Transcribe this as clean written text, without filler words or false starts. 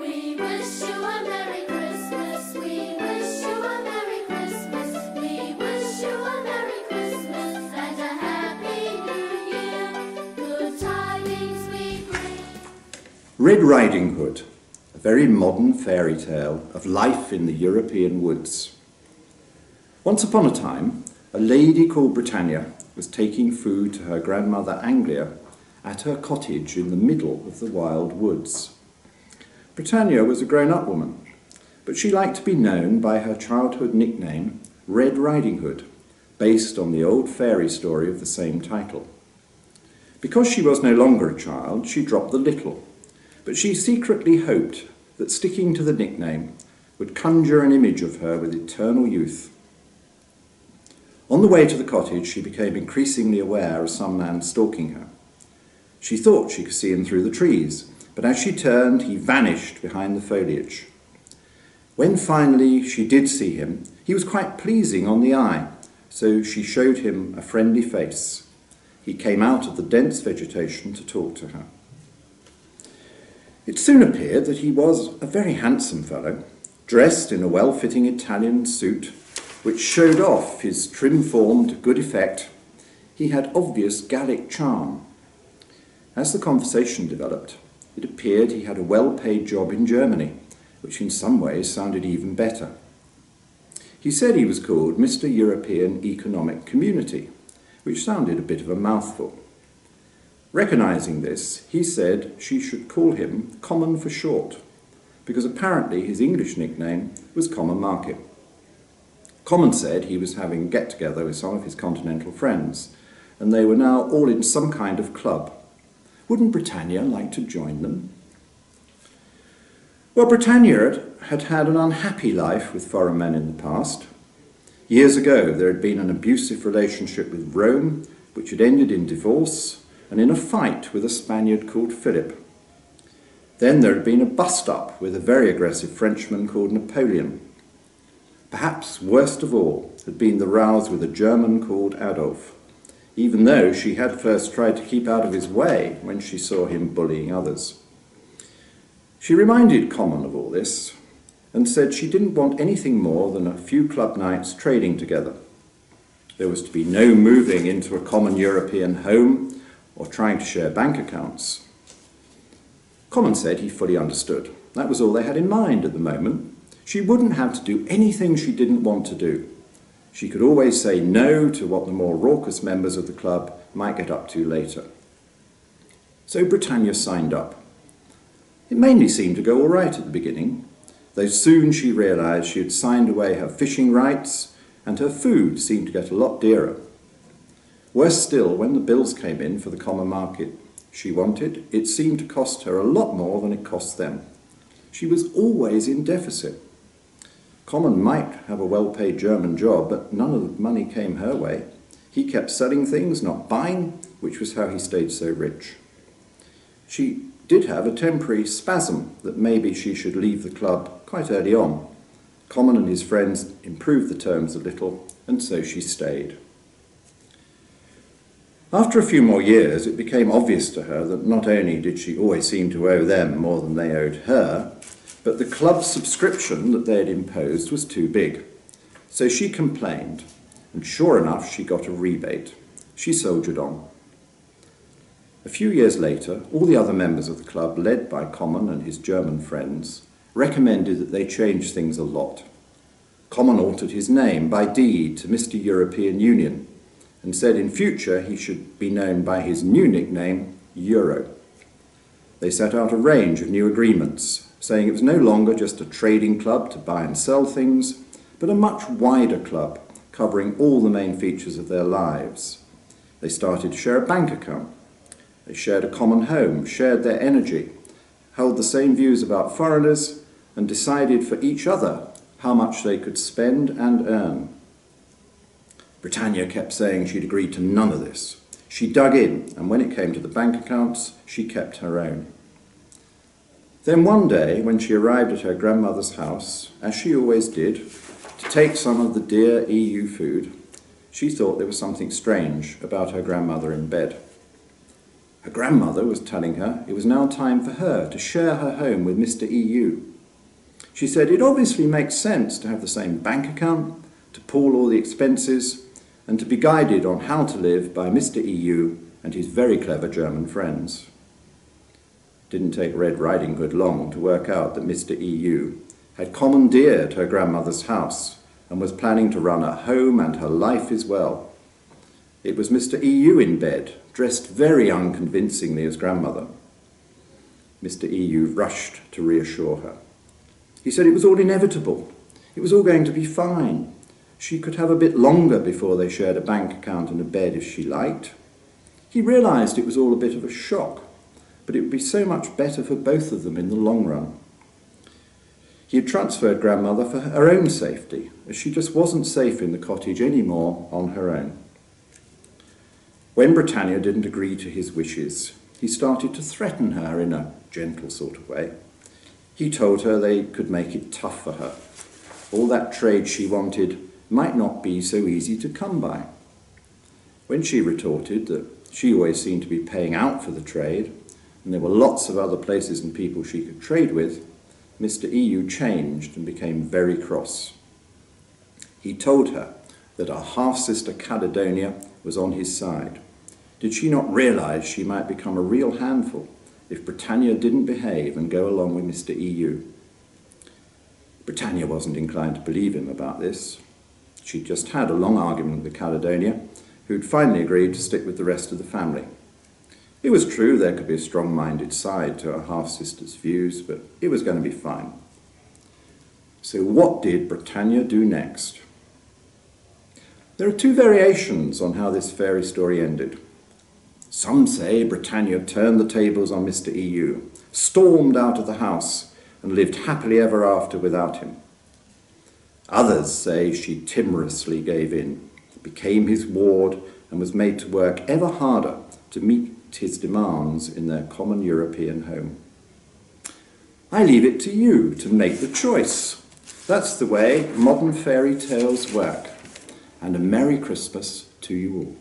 We wish you a Merry Christmas. We wish you a Merry Christmas. We wish you a Merry Christmas and a Happy New Year. Good tidings we bring. Red Riding Hood, a very modern fairy tale of life in the European woods. Once upon a time, a lady called Britannia was taking food to her grandmother Anglia at her cottage in the middle of the wild woods. Britannia was a grown-up woman, but she liked to be known by her childhood nickname, Red Riding Hood, based on the old fairy story of the same title. Because she was no longer a child, she dropped the little, but she secretly hoped that sticking to the nickname would conjure an image of her with eternal youth. On the way to the cottage, she became increasingly aware of some man stalking her. She thought she could see him through the trees, but as she turned, he vanished behind the foliage. When finally she did see him, he was quite pleasing on the eye, so she showed him a friendly face. He came out of the dense vegetation to talk to her. It soon appeared that he was a very handsome fellow, dressed in a well-fitting Italian suit, which showed off his trim-formed good effect. He had obvious Gallic charm. As the conversation developed, it appeared he had a well-paid job in Germany, which in some ways sounded even better. He said he was called Mr. European Economic Community, which sounded a bit of a mouthful. Recognising this, he said she should call him Common for short, because apparently his English nickname was Common Market. Common said he was having a get-together with some of his continental friends, and they were now all in some kind of club. Wouldn't Britannia like to join them? Well, Britannia had had an unhappy life with foreign men in the past. Years ago, there had been an abusive relationship with Rome, which had ended in divorce and in a fight with a Spaniard called Philip. Then there had been a bust-up with a very aggressive Frenchman called Napoleon. Perhaps worst of all had been the rows with a German called Adolf, even though she had first tried to keep out of his way when she saw him bullying others. She reminded Common of all this and said she didn't want anything more than a few club nights trading together. There was to be no moving into a common European home or trying to share bank accounts. Common said he fully understood. That was all they had in mind at the moment. She wouldn't have to do anything she didn't want to do. She could always say no to what the more raucous members of the club might get up to later. So Britannia signed up. It mainly seemed to go all right at the beginning, though soon she realised she had signed away her fishing rights and her food seemed to get a lot dearer. Worse still, when the bills came in for the common market she wanted, it seemed to cost her a lot more than it cost them. She was always in deficit. Common might have a well-paid German job, but none of the money came her way. He kept selling things, not buying, which was how he stayed so rich. She did have a temporary spasm that maybe she should leave the club quite early on. Common and his friends improved the terms a little, and so she stayed. After a few more years, it became obvious to her that not only did she always seem to owe them more than they owed her, but the club subscription that they had imposed was too big. So she complained, and sure enough, she got a rebate. She soldiered on. A few years later, all the other members of the club, led by Common and his German friends, recommended that they change things a lot. Common altered his name by deed to Mr. European Union, and said in future he should be known by his new nickname, Euro. They set out a range of new agreements, saying it was no longer just a trading club to buy and sell things, but a much wider club, covering all the main features of their lives. They started to share a bank account. They shared a common home, shared their energy, held the same views about foreigners, and decided for each other how much they could spend and earn. Britannia kept saying she'd agreed to none of this. She dug in, and when it came to the bank accounts, she kept her own. Then one day, when she arrived at her grandmother's house, as she always did, to take some of the dear EU food, she thought there was something strange about her grandmother in bed. Her grandmother was telling her it was now time for her to share her home with Mr. EU. She said it obviously makes sense to have the same bank account, to pool all the expenses, and to be guided on how to live by Mr. EU and his very clever German friends. It didn't take Red Riding Hood long to work out that Mr. EU had commandeered her grandmother's house and was planning to run her home and her life as well. It was Mr. EU in bed, dressed very unconvincingly as grandmother. Mr. EU rushed to reassure her. He said it was all inevitable. It was all going to be fine. She could have a bit longer before they shared a bank account and a bed if she liked. He realised it was all a bit of a shock, but it would be so much better for both of them in the long run. He had transferred grandmother for her own safety, as she just wasn't safe in the cottage anymore on her own. When Britannia didn't agree to his wishes, he started to threaten her in a gentle sort of way. He told her they could make it tough for her. All that trade she wanted might not be so easy to come by. When she retorted that she always seemed to be paying out for the trade, and there were lots of other places and people she could trade with, Mr. EU changed and became very cross. He told her that our half-sister Caledonia was on his side. Did she not realise she might become a real handful if Britannia didn't behave and go along with Mr. EU? Britannia wasn't inclined to believe him about this. She'd just had a long argument with Caledonia, who'd finally agreed to stick with the rest of the family. It was true there could be a strong-minded side to her half-sister's views, but it was going to be fine. So what did Britannia do next? There are two variations on how this fairy story ended. Some say Britannia turned the tables on Mr. EU, stormed out of the house, and lived happily ever after without him. Others say she timorously gave in, became his ward, and was made to work ever harder to meet his demands in their common European home. I leave it to you to make the choice. That's the way modern fairy tales work. And a Merry Christmas to you all.